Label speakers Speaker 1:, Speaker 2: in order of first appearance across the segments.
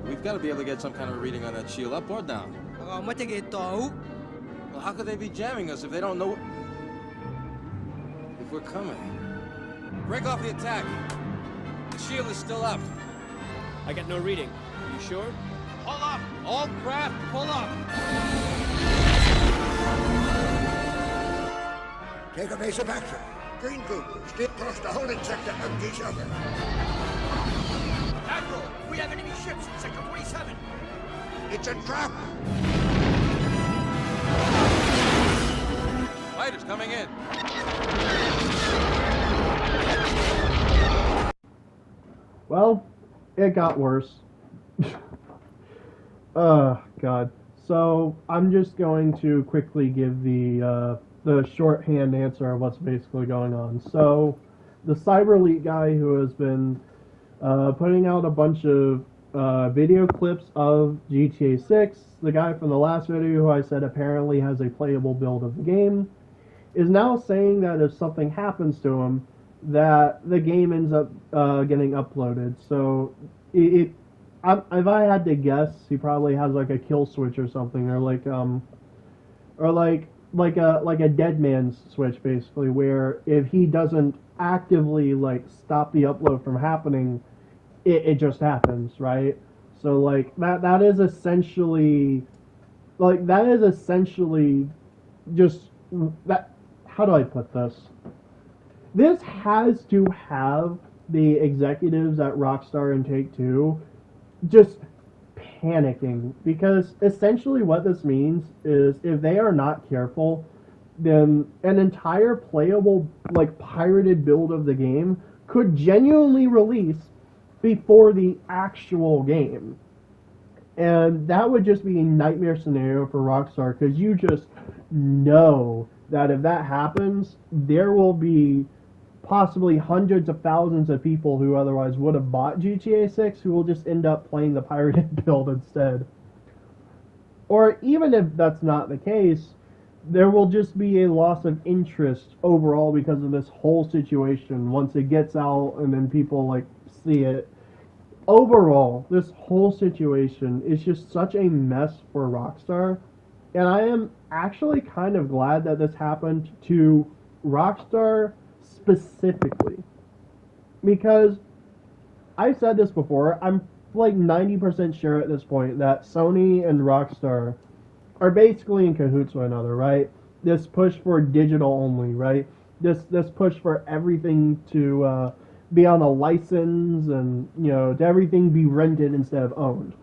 Speaker 1: We've got to be able to get some kind of a reading on that shield, up or down. Well, how could they be jamming us if they don't know if we're coming? Break off the attack. The shield is still up.
Speaker 2: I got no reading. Are you sure?
Speaker 1: Pull up! All craft, pull up!
Speaker 3: Take evasive action. Green group, steer across the holding sector of G shelter.
Speaker 4: Admiral, we have enemy ships in Sector 47.
Speaker 3: It's a trap.
Speaker 1: Fighters coming in.
Speaker 5: Well, it got worse. Oh, God. So, I'm just going to quickly give the shorthand answer of what's basically going on. So, the Cyberleek guy who has been putting out a bunch of video clips of GTA 6, the guy from the last video who I said apparently has a playable build of the game, is now saying that if something happens to him, that the game ends up getting uploaded. So, if I had to guess, he probably has like a kill switch or something, or like a dead man's switch, basically, where if he doesn't actively like stop the upload from happening, it just happens, right? So like that is essentially just that. How do I put this? This has to have the executives at Rockstar and Take-Two just panicking, because essentially what this means is if they are not careful, then an entire playable, like, pirated build of the game could genuinely release before the actual game. And that would just be a nightmare scenario for Rockstar, because you just know that if that happens, there will be possibly hundreds of thousands of people who otherwise would have bought GTA 6 who will just end up playing the pirated build instead. Or even if that's not the case, there will just be a loss of interest overall because of this whole situation once it gets out and then people like see it. Overall, this whole situation is just such a mess for Rockstar, and I am actually kind of glad that this happened to Rockstar specifically, because I've said this before, I'm like 90% sure at this point that Sony and Rockstar are basically in cahoots with one another, right? This push for digital only, right? This push for everything to be on a license and, you know, to everything be rented instead of owned.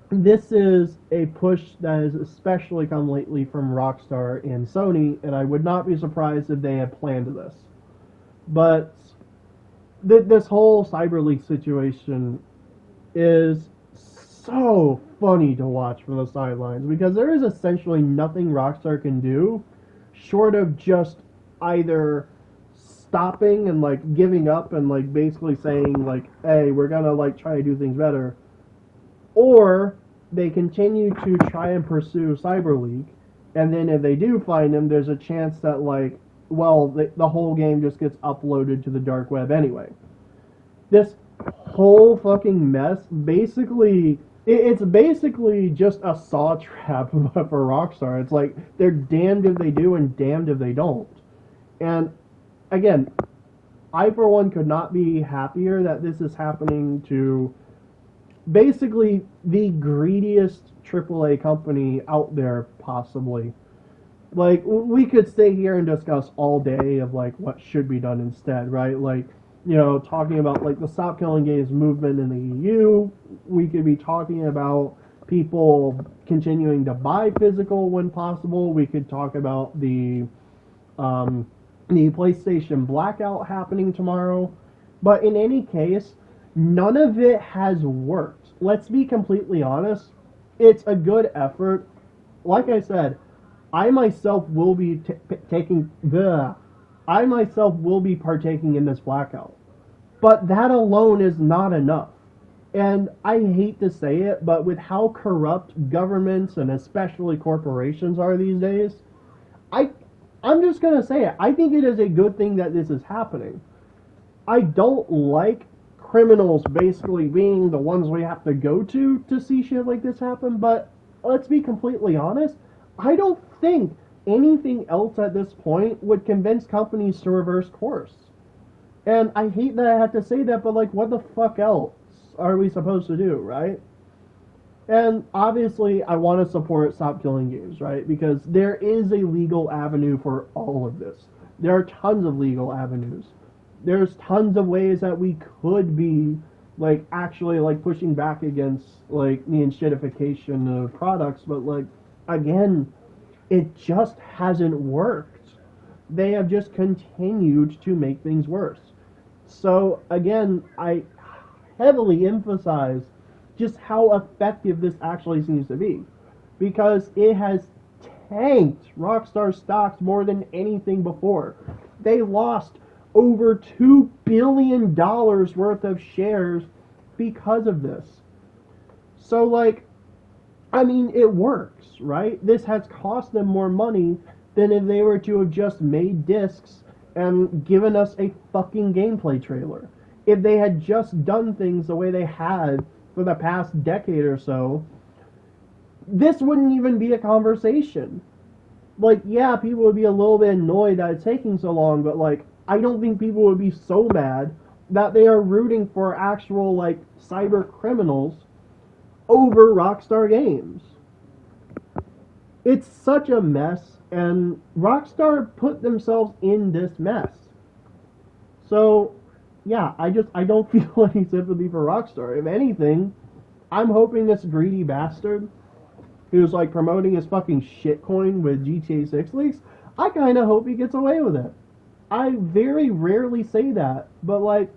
Speaker 5: This is a push that has especially come lately from Rockstar and Sony, and I would not be surprised if they had planned this. But this whole Cyberleek situation is so funny to watch from the sidelines, because there is essentially nothing Rockstar can do short of just either stopping and like giving up and like basically saying like, hey, we're gonna like try to do things better, or they continue to try and pursue Cyberleek, and then if they do find him, there's a chance that like, well, the whole game just gets uploaded to the dark web anyway. This whole fucking mess, basically, it's basically just a saw trap for Rockstar. It's like, they're damned if they do and damned if they don't. And, again, I for one could not be happier that this is happening to basically the greediest AAA company out there, possibly. Like, we could stay here and discuss all day of, like, what should be done instead, right? Like, you know, talking about, like, the Stop Killing Games movement in the EU. We could be talking about people continuing to buy physical when possible. We could talk about the PlayStation blackout happening tomorrow. But in any case, none of it has worked. Let's be completely honest. It's a good effort. Like I said, I myself will be partaking in this blackout. But that alone is not enough. And I hate to say it, but with how corrupt governments and especially corporations are these days, I'm just going to say it. I think it is a good thing that this is happening. I don't like criminals basically being the ones we have to go to see shit like this happen, but let's be completely honest, I don't think anything else at this point would convince companies to reverse course. And I hate that I have to say that, but like, what the fuck else are we supposed to do, right? And obviously, I want to support Stop Killing Games, right? Because there is a legal avenue for all of this. There are tons of legal avenues. There's tons of ways that we could be, like, actually, like, pushing back against, like, the enshittification of products. But, like, again, it just hasn't worked. They have just continued to make things worse. So, again, I heavily emphasize just how effective this actually seems to be. Because it has tanked Rockstar stocks more than anything before. They lost over $2 billion worth of shares because of this. So, like, I mean, it works, right? This has cost them more money than if they were to have just made discs and given us a fucking gameplay trailer. If they had just done things the way they had for the past decade or so, this wouldn't even be a conversation. Like, yeah, people would be a little bit annoyed that it's taking so long, but, like, I don't think people would be so mad that they are rooting for actual, like, cyber criminals over Rockstar Games. It's such a mess, and Rockstar put themselves in this mess. So, yeah, I don't feel any sympathy for Rockstar. If anything, I'm hoping this greedy bastard who's, like, promoting his fucking shitcoin with GTA 6 leaks, I kind of hope he gets away with it. I very rarely say that, but, like,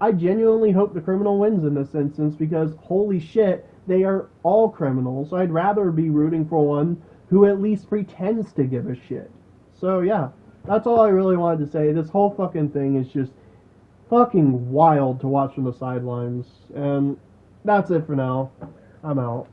Speaker 5: I genuinely hope the criminal wins in this instance because, holy shit, they are all criminals. So I'd rather be rooting for one who at least pretends to give a shit. So, yeah, that's all I really wanted to say. This whole fucking thing is just fucking wild to watch from the sidelines. And that's it for now. I'm out.